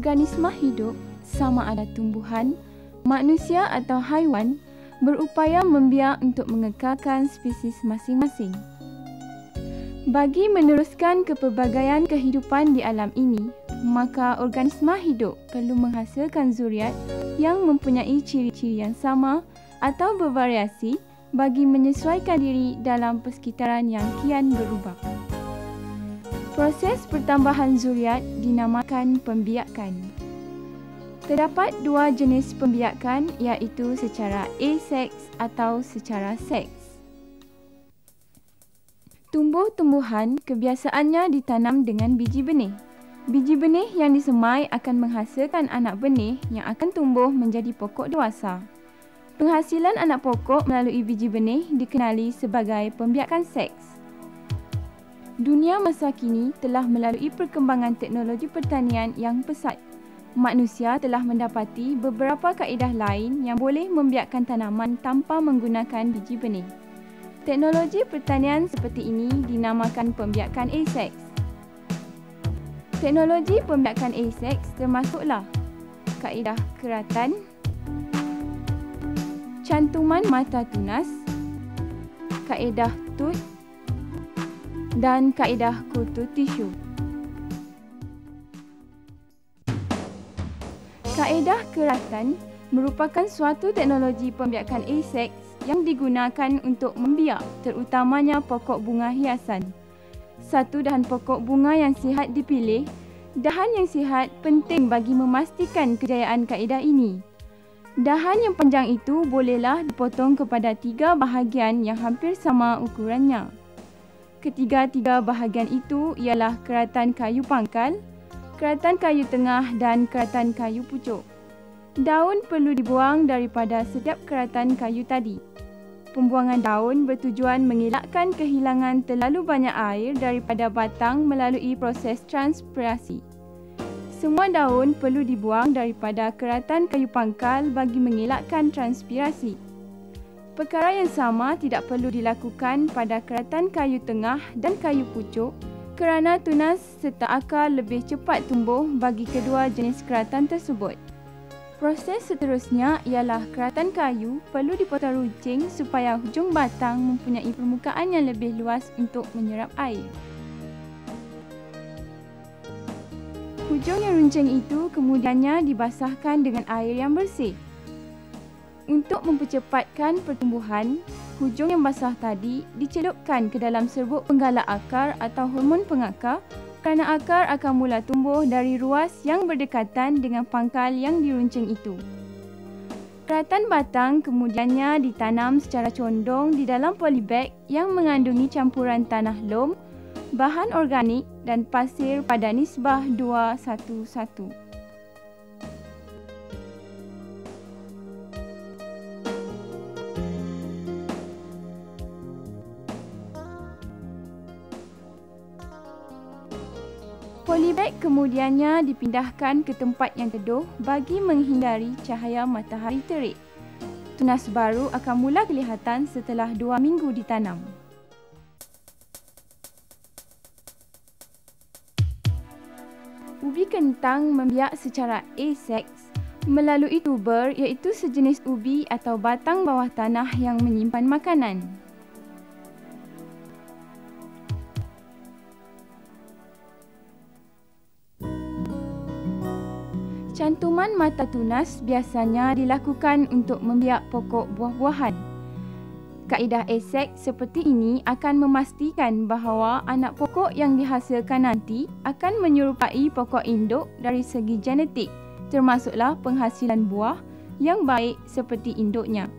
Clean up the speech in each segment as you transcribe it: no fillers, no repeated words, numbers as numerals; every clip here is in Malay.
organisma hidup, sama ada tumbuhan, manusia atau haiwan, berupaya membiak untuk mengekalkan spesies masing-masing. Bagi meneruskan kepelbagaian kehidupan di alam ini, maka organisma hidup perlu menghasilkan zuriat yang mempunyai ciri-ciri yang sama atau bervariasi bagi menyesuaikan diri dalam persekitaran yang kian berubah. Proses pertambahan zuriat dinamakan pembiakan. Terdapat dua jenis pembiakan, iaitu secara aseks atau secara seks. Tumbuh-tumbuhan kebiasaannya ditanam dengan biji benih. Biji benih yang disemai akan menghasilkan anak benih yang akan tumbuh menjadi pokok dewasa. Penghasilan anak pokok melalui biji benih dikenali sebagai pembiakan seks. Dunia masa kini telah melalui perkembangan teknologi pertanian yang pesat. Manusia telah mendapati beberapa kaedah lain yang boleh membiakkan tanaman tanpa menggunakan biji benih. Teknologi pertanian seperti ini dinamakan pembiakan aseks. Teknologi pembiakan aseks termasuklah kaedah keratan, cantuman mata tunas, kaedah tut dan kaedah kultur tisu. Kaedah keratan merupakan suatu teknologi pembiakan aseks yang digunakan untuk membiak terutamanya pokok bunga hiasan. Satu dahan pokok bunga yang sihat dipilih. Dahan yang sihat penting bagi memastikan kejayaan kaedah ini. Dahan yang panjang itu bolehlah dipotong kepada 3 bahagian yang hampir sama ukurannya. Ketiga-tiga bahagian itu ialah keratan kayu pangkal, keratan kayu tengah dan keratan kayu pucuk. Daun perlu dibuang daripada setiap keratan kayu tadi. Pembuangan daun bertujuan mengelakkan kehilangan terlalu banyak air daripada batang melalui proses transpirasi. Semua daun perlu dibuang daripada keratan kayu pangkal bagi mengelakkan transpirasi. Perkara yang sama tidak perlu dilakukan pada keratan kayu tengah dan kayu pucuk kerana tunas serta akar lebih cepat tumbuh bagi kedua jenis keratan tersebut. Proses seterusnya ialah keratan kayu perlu dipotong runcing supaya hujung batang mempunyai permukaan yang lebih luas untuk menyerap air. Hujung yang runcing itu kemudiannya dibasahkan dengan air yang bersih. Untuk mempercepatkan pertumbuhan, hujung yang basah tadi dicelupkan ke dalam serbuk penggalak akar atau hormon pengakar kerana akar akan mula tumbuh dari ruas yang berdekatan dengan pangkal yang diruncing itu. Keratan batang kemudiannya ditanam secara condong di dalam polybag yang mengandungi campuran tanah lom, bahan organik dan pasir pada nisbah 2:1. Polybag kemudiannya dipindahkan ke tempat yang teduh bagi menghindari cahaya matahari terik. Tunas baru akan mula kelihatan setelah 2 minggu ditanam. Ubi kentang membiak secara aseks melalui tuber, iaitu sejenis ubi atau batang bawah tanah yang menyimpan makanan. Cantuman mata tunas biasanya dilakukan untuk membiak pokok buah-buahan. Kaedah aseks seperti ini akan memastikan bahawa anak pokok yang dihasilkan nanti akan menyerupai pokok induk dari segi genetik, termasuklah penghasilan buah yang baik seperti induknya.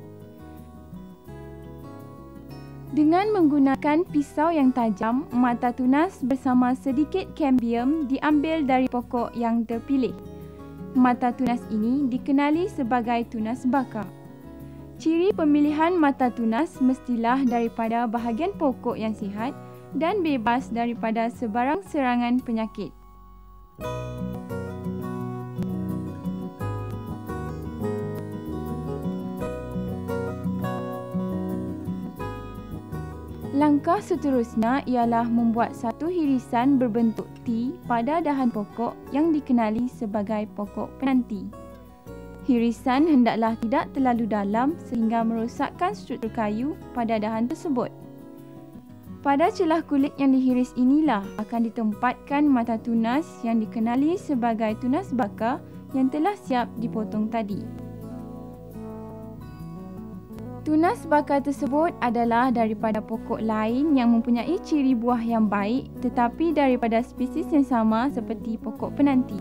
Dengan menggunakan pisau yang tajam, mata tunas bersama sedikit kambium diambil dari pokok yang terpilih. Mata tunas ini dikenali sebagai tunas bakar. Ciri pemilihan mata tunas mestilah daripada bahagian pokok yang sihat dan bebas daripada sebarang serangan penyakit. Langkah seterusnya ialah membuat satu hirisan berbentuk T pada dahan pokok yang dikenali sebagai pokok penanti. Hirisan hendaklah tidak terlalu dalam sehingga merosakkan struktur kayu pada dahan tersebut. Pada celah kulit yang dihiris inilah akan ditempatkan mata tunas yang dikenali sebagai tunas bakar yang telah siap dipotong tadi. Tunas bakar tersebut adalah daripada pokok lain yang mempunyai ciri buah yang baik tetapi daripada spesies yang sama seperti pokok penanti.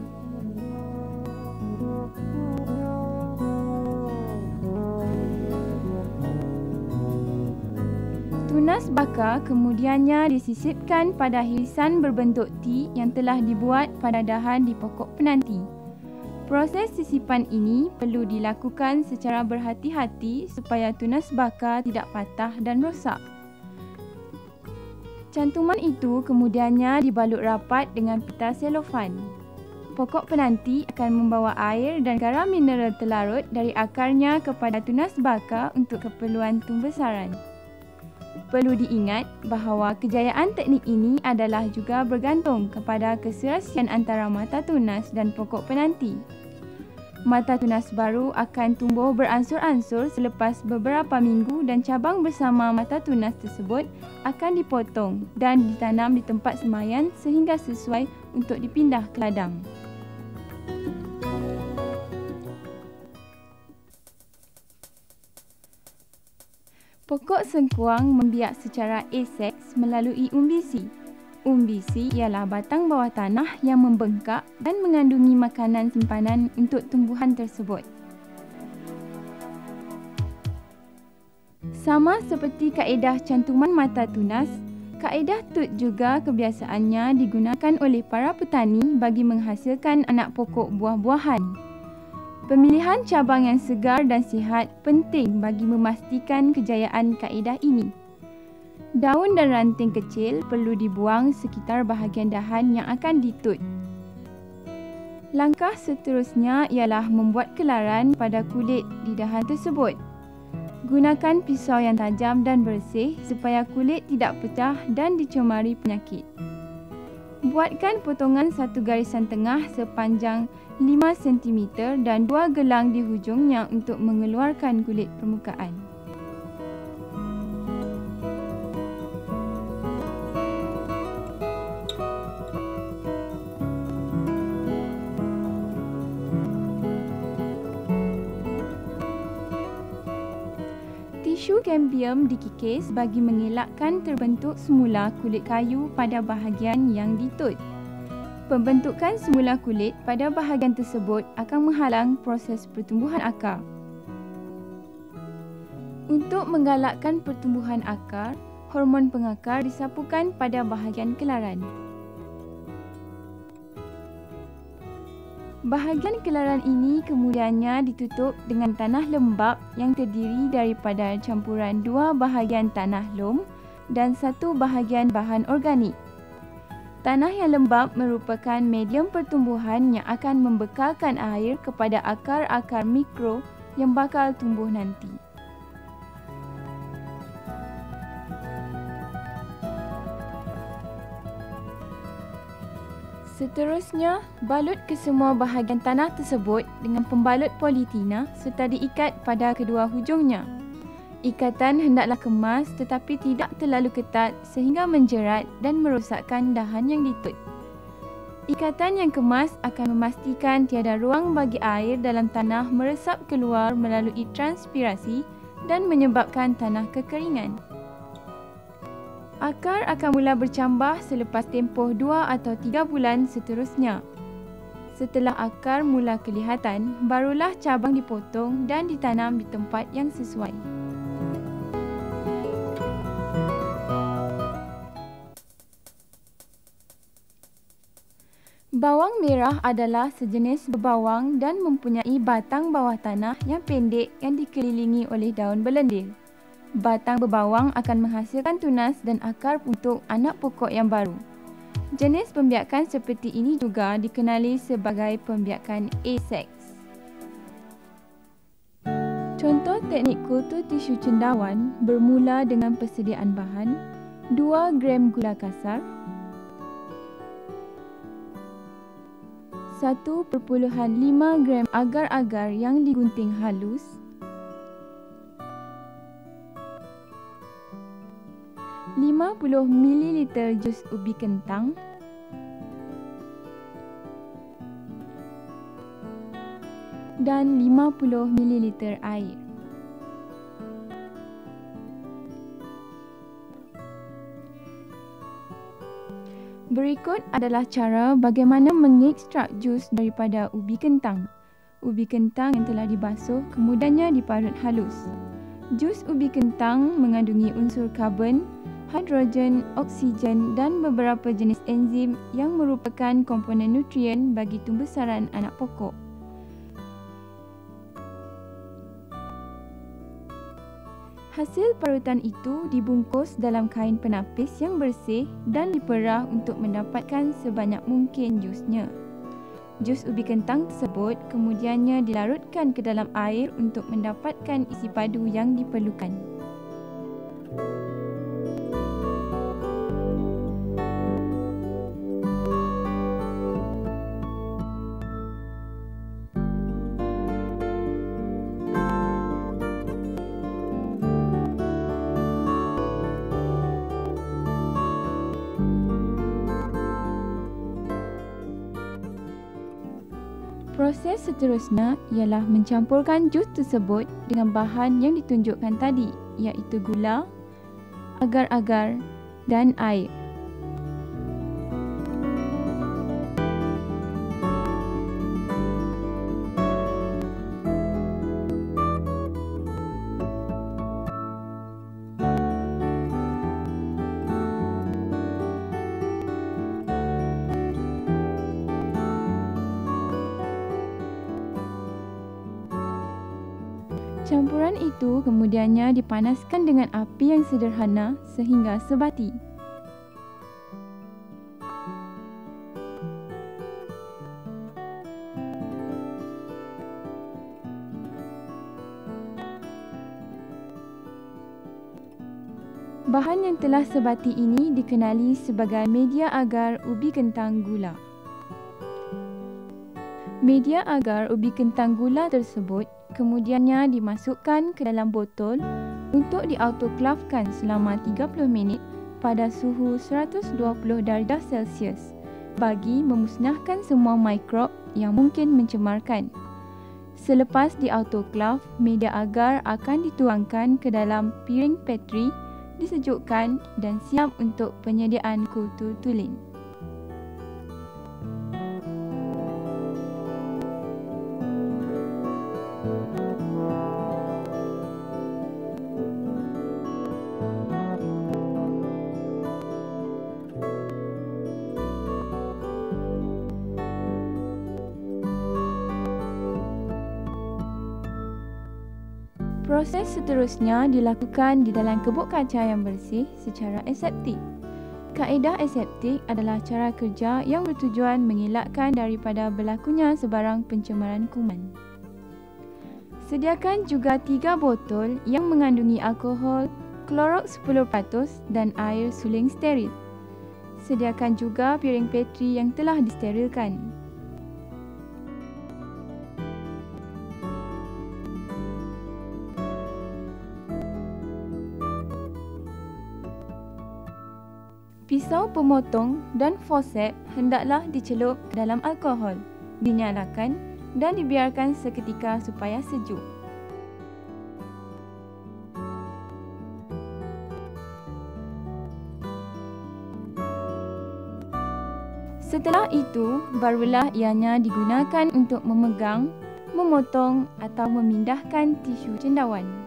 Tunas bakar kemudiannya disisipkan pada hirisan berbentuk T yang telah dibuat pada dahan di pokok penanti. Proses sisipan ini perlu dilakukan secara berhati-hati supaya tunas bakar tidak patah dan rosak. Cantuman itu kemudiannya dibalut rapat dengan pita selofan. Pokok penanti akan membawa air dan garam mineral terlarut dari akarnya kepada tunas bakar untuk keperluan pembesaran. Perlu diingat bahawa kejayaan teknik ini adalah juga bergantung kepada keserasian antara mata tunas dan pokok penanti. Mata tunas baru akan tumbuh beransur-ansur selepas beberapa minggu dan cabang bersama mata tunas tersebut akan dipotong dan ditanam di tempat semayan sehingga sesuai untuk dipindah ke ladang. Pokok sengkuang membiak secara aseks melalui umbisi. Umbisi ialah batang bawah tanah yang membengkak dan mengandungi makanan simpanan untuk tumbuhan tersebut. Sama seperti kaedah cantuman mata tunas, kaedah tut juga kebiasaannya digunakan oleh para petani bagi menghasilkan anak pokok buah-buahan. Pemilihan cabang yang segar dan sihat penting bagi memastikan kejayaan kaedah ini. Daun dan ranting kecil perlu dibuang sekitar bahagian dahan yang akan ditut. Langkah seterusnya ialah membuat kelaran pada kulit di dahan tersebut. Gunakan pisau yang tajam dan bersih supaya kulit tidak pecah dan dicemari penyakit. Buatkan potongan satu garisan tengah sepanjang 5 cm dan 2 gelang di hujungnya untuk mengeluarkan kulit permukaan. Tisu cambium dikikis bagi mengelakkan terbentuk semula kulit kayu pada bahagian yang ditut. Pembentukan semula kulit pada bahagian tersebut akan menghalang proses pertumbuhan akar. Untuk menggalakkan pertumbuhan akar, hormon pengakar disapukan pada bahagian kelaran. Bahagian kelaran ini kemudiannya ditutup dengan tanah lembap yang terdiri daripada campuran 2 bahagian tanah lom dan 1 bahagian bahan organik. Tanah yang lembap merupakan medium pertumbuhan yang akan membekalkan air kepada akar-akar mikro yang bakal tumbuh nanti. Seterusnya, balut kesemua bahagian tanah tersebut dengan pembalut politina serta diikat pada kedua hujungnya. Ikatan hendaklah kemas tetapi tidak terlalu ketat sehingga menjerat dan merosakkan dahan yang ditut. Ikatan yang kemas akan memastikan tiada ruang bagi air dalam tanah meresap keluar melalui transpirasi dan menyebabkan tanah kekeringan. Akar akan mula bercambah selepas tempoh 2 atau 3 bulan seterusnya. Setelah akar mula kelihatan, barulah cabang dipotong dan ditanam di tempat yang sesuai. Bawang merah adalah sejenis berbawang dan mempunyai batang bawah tanah yang pendek yang dikelilingi oleh daun berlendir. Batang berbawang akan menghasilkan tunas dan akar untuk anak pokok yang baru. Jenis pembiakan seperti ini juga dikenali sebagai pembiakan aseks. Contoh teknik kultur tisu cendawan bermula dengan persediaan bahan, 2 gram gula kasar, 1.5 gram agar-agar yang digunting halus, 50 ml jus ubi kentang, dan 50 ml air. Berikut adalah cara bagaimana mengekstrak jus daripada ubi kentang. Ubi kentang yang telah dibasuh kemudiannya diparut halus. Jus ubi kentang mengandungi unsur karbon, hidrogen, oksigen dan beberapa jenis enzim yang merupakan komponen nutrien bagi tumbesaran anak pokok. Hasil parutan itu dibungkus dalam kain penapis yang bersih dan diperah untuk mendapatkan sebanyak mungkin jusnya. Jus ubi kentang tersebut kemudiannya dilarutkan ke dalam air untuk mendapatkan isi padu yang diperlukan. Proses seterusnya ialah mencampurkan jus tersebut dengan bahan yang ditunjukkan tadi, iaitu gula, agar-agar dan air. Campuran itu kemudiannya dipanaskan dengan api yang sederhana sehingga sebati. Bahan yang telah sebati ini dikenali sebagai media agar ubi kentang gula. Media agar ubi kentang gula tersebut kemudiannya dimasukkan ke dalam botol untuk diautoklavkan selama 30 minit pada suhu 120 darjah Celsius bagi memusnahkan semua mikrob yang mungkin mencemarkan. Selepas diautoklav, media agar akan dituangkan ke dalam piring Petri, disejukkan dan siap untuk penyediaan kutu tulen. Proses seterusnya dilakukan di dalam kebuk kaca yang bersih secara aseptik. Kaedah aseptik adalah cara kerja yang bertujuan mengelakkan daripada berlakunya sebarang pencemaran kuman. Sediakan juga 3 botol yang mengandungi alkohol, Clorox 10% dan air suling steril. Sediakan juga piring Petri yang telah disterilkan. Pisau pemotong dan forceps hendaklah dicelup ke dalam alkohol, dinyalakan dan dibiarkan seketika supaya sejuk. Setelah itu, barulah ianya digunakan untuk memegang, memotong atau memindahkan tisu cendawan.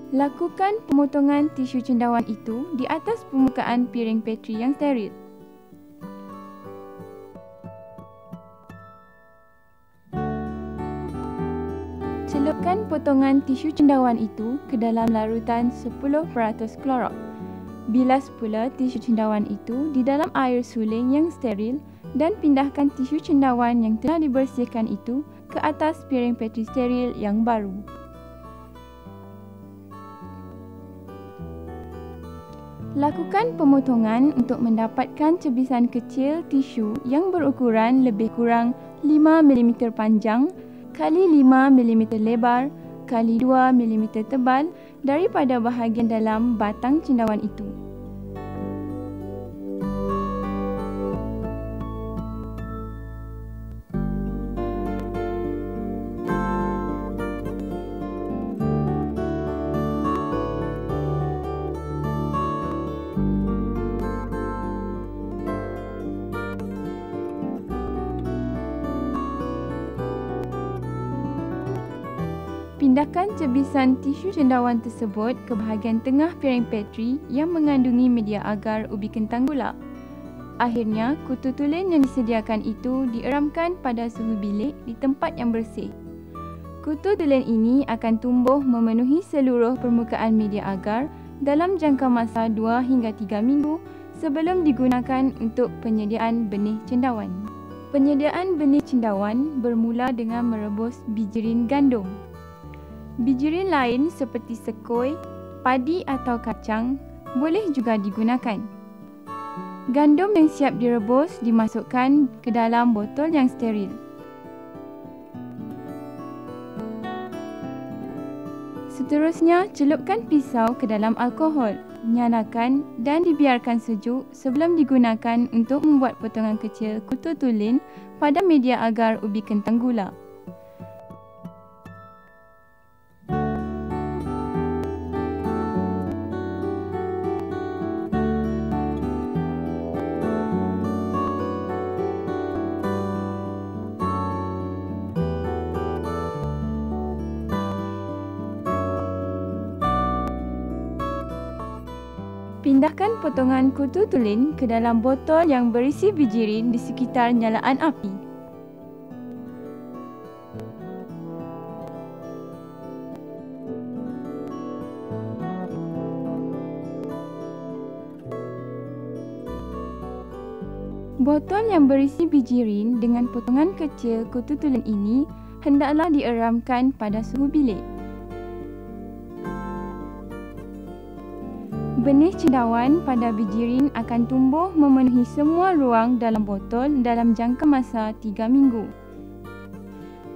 Lakukan pemotongan tisu cendawan itu di atas permukaan piring Petri yang steril. Celupkan potongan tisu cendawan itu ke dalam larutan 10% Clorox. Bilas pula tisu cendawan itu di dalam air suling yang steril dan pindahkan tisu cendawan yang telah dibersihkan itu ke atas piring Petri steril yang baru. Lakukan pemotongan untuk mendapatkan cebisan kecil tisu yang berukuran lebih kurang 5 mm panjang kali 5 mm lebar kali 2 mm tebal daripada bahagian dalam batang cendawan itu. Pindahkan cebisan tisu cendawan tersebut ke bahagian tengah piring Petri yang mengandungi media agar ubi kentang gula. Akhirnya, kutu tulen yang disediakan itu dieramkan pada suhu bilik di tempat yang bersih. Kutu tulen ini akan tumbuh memenuhi seluruh permukaan media agar dalam jangka masa 2 hingga 3 minggu sebelum digunakan untuk penyediaan benih cendawan. Penyediaan benih cendawan bermula dengan merebus bijirin gandum. Bijirin lain seperti sekoi, padi atau kacang boleh juga digunakan. Gandum yang siap direbus dimasukkan ke dalam botol yang steril. Seterusnya, celupkan pisau ke dalam alkohol, nyalakan dan dibiarkan sejuk sebelum digunakan untuk membuat potongan kecil kutu tulen pada media agar ubi kentang gula. Pindahkan potongan kutu tulen ke dalam botol yang berisi bijirin di sekitar nyalaan api. Botol yang berisi bijirin dengan potongan kecil kutu tulen ini hendaklah dieramkan pada suhu bilik. Benih cendawan pada bijirin akan tumbuh memenuhi semua ruang dalam botol dalam jangka masa 3 minggu.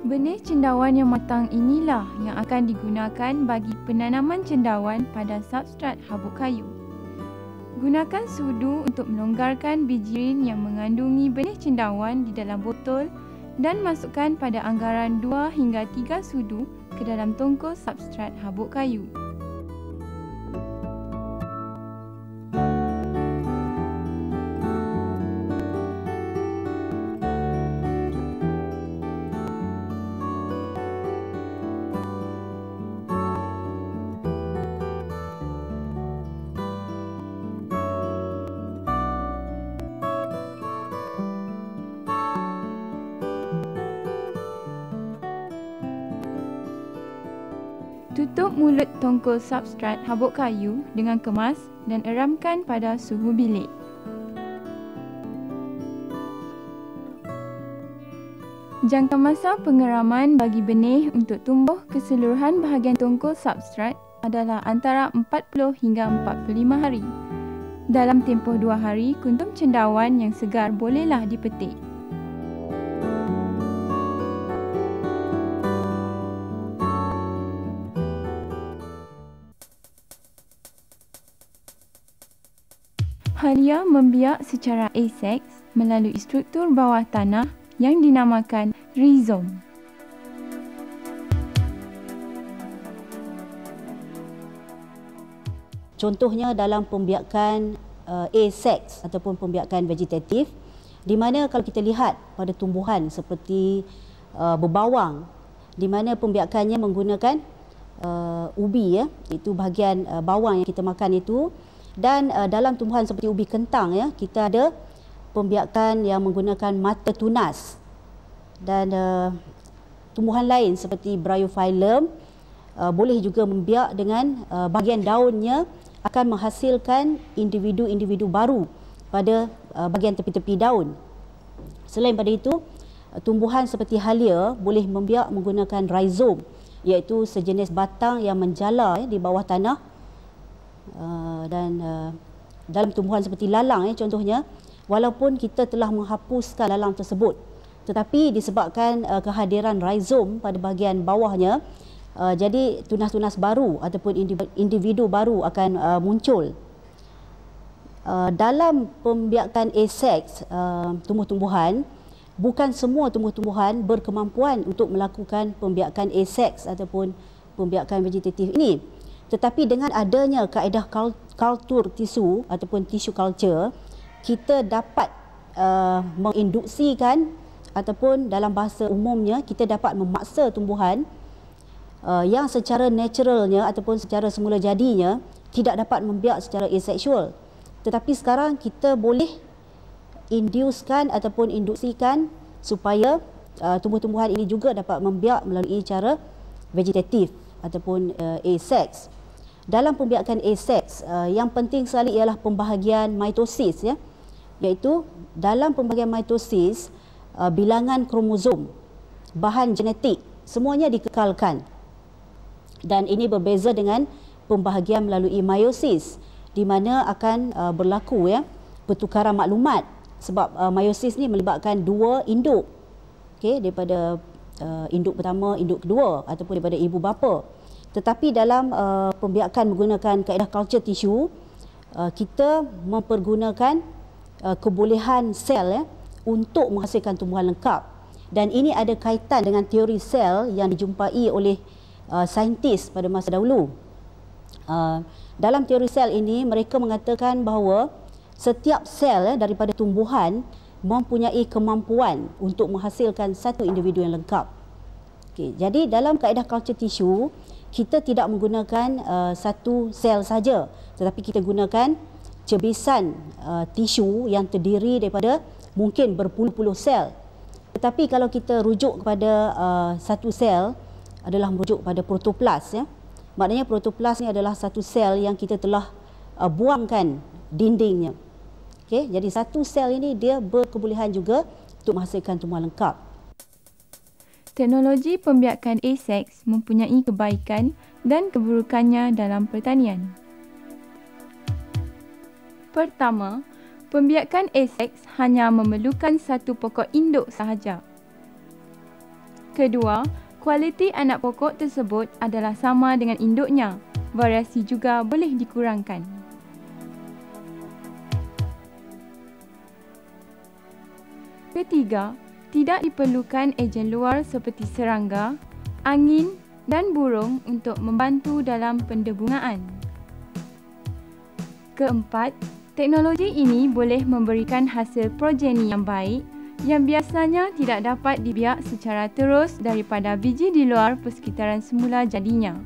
Benih cendawan yang matang inilah yang akan digunakan bagi penanaman cendawan pada substrat habuk kayu. Gunakan sudu untuk melonggarkan bijirin yang mengandungi benih cendawan di dalam botol dan masukkan pada anggaran 2 hingga 3 sudu ke dalam tongkol substrat habuk kayu. Tutup mulut tongkol substrat habuk kayu dengan kemas dan eramkan pada suhu bilik. Jangka masa pengeraman bagi benih untuk tumbuh keseluruhan bahagian tongkol substrat adalah antara 40 hingga 45 hari. Dalam tempoh 2 hari, kuntum cendawan yang segar bolehlah dipetik. Halia membiak secara aseks melalui struktur bawah tanah yang dinamakan rhizome. Contohnya dalam pembiakan aseks ataupun pembiakan vegetatif, di mana kalau kita lihat pada tumbuhan seperti berbawang, di mana pembiakannya menggunakan ubi, itu bahagian bawang yang kita makan itu. Dan dalam tumbuhan seperti ubi kentang, kita ada pembiakan yang menggunakan mata tunas. Dan tumbuhan lain seperti Bryophyllum boleh juga membiak dengan bahagian daunnya akan menghasilkan individu-individu baru pada bahagian tepi-tepi daun. Selain pada itu, tumbuhan seperti halia boleh membiak menggunakan rhizome, iaitu sejenis batang yang menjala di bawah tanah. Dan dalam tumbuhan seperti lalang contohnya, walaupun kita telah menghapuskan lalang tersebut, tetapi disebabkan kehadiran rhizome pada bahagian bawahnya, jadi tunas-tunas baru ataupun individu baru akan muncul. Dalam pembiakan asex tumbuh-tumbuhan, bukan semua tumbuh-tumbuhan berkemampuan untuk melakukan pembiakan asex ataupun pembiakan vegetatif ini. Tetapi dengan adanya kaedah kultur tisu ataupun tissue culture, kita dapat menginduksikan ataupun dalam bahasa umumnya kita dapat memaksa tumbuhan yang secara naturalnya ataupun secara semula jadinya tidak dapat membiak secara asexual. Tetapi sekarang kita boleh inducekan ataupun induksikan supaya tumbuh-tumbuhan ini juga dapat membiak melalui cara vegetatif ataupun asex. Dalam pembiakan asex, yang penting sekali ialah pembahagian mitosis, iaitu dalam pembahagian mitosis, bilangan kromosom, bahan genetik semuanya dikekalkan. Dan ini berbeza dengan pembahagian melalui meiosis, di mana akan berlaku pertukaran maklumat, sebab meiosis ni melibatkan dua induk, daripada induk pertama, induk kedua ataupun daripada ibu bapa. Tetapi dalam pembiakan menggunakan kaedah culture tissue, kita mempergunakan kebolehan sel untuk menghasilkan tumbuhan lengkap. Dan ini ada kaitan dengan teori sel yang dijumpai oleh saintis pada masa dahulu. Dalam teori sel ini, mereka mengatakan bahawa setiap sel daripada tumbuhan mempunyai kemampuan untuk menghasilkan satu individu yang lengkap. Jadi dalam kaedah culture tissue, kita tidak menggunakan satu sel saja, tetapi kita gunakan cebisan tisu yang terdiri daripada mungkin berpuluh-puluh sel. Tetapi kalau kita rujuk kepada satu sel, adalah merujuk pada protoplas. Maknanya protoplas ni adalah satu sel yang kita telah buangkan dindingnya. Jadi satu sel ini dia berkebolehan juga untuk menghasilkan tumbuhan lengkap. Teknologi pembiakan asex mempunyai kebaikan dan keburukannya dalam pertanian. Pertama, pembiakan asex hanya memerlukan satu pokok induk sahaja. Kedua, kualiti anak pokok tersebut adalah sama dengan induknya. Variasi juga boleh dikurangkan. Ketiga, tidak diperlukan ejen luar seperti serangga, angin dan burung untuk membantu dalam pendebungaan. Keempat, teknologi ini boleh memberikan hasil progeni yang baik yang biasanya tidak dapat dibiak secara terus daripada biji di luar persekitaran semula jadinya.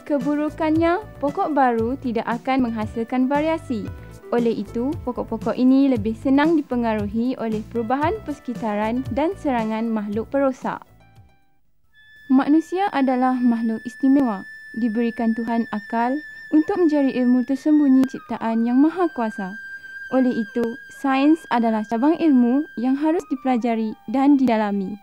Keburukannya, pokok baru tidak akan menghasilkan variasi. Oleh itu, pokok-pokok ini lebih senang dipengaruhi oleh perubahan persekitaran dan serangan makhluk perosak. Manusia adalah makhluk istimewa, diberikan Tuhan akal untuk mencari ilmu tersembunyi ciptaan yang maha kuasa. Oleh itu, sains adalah cabang ilmu yang harus dipelajari dan didalami.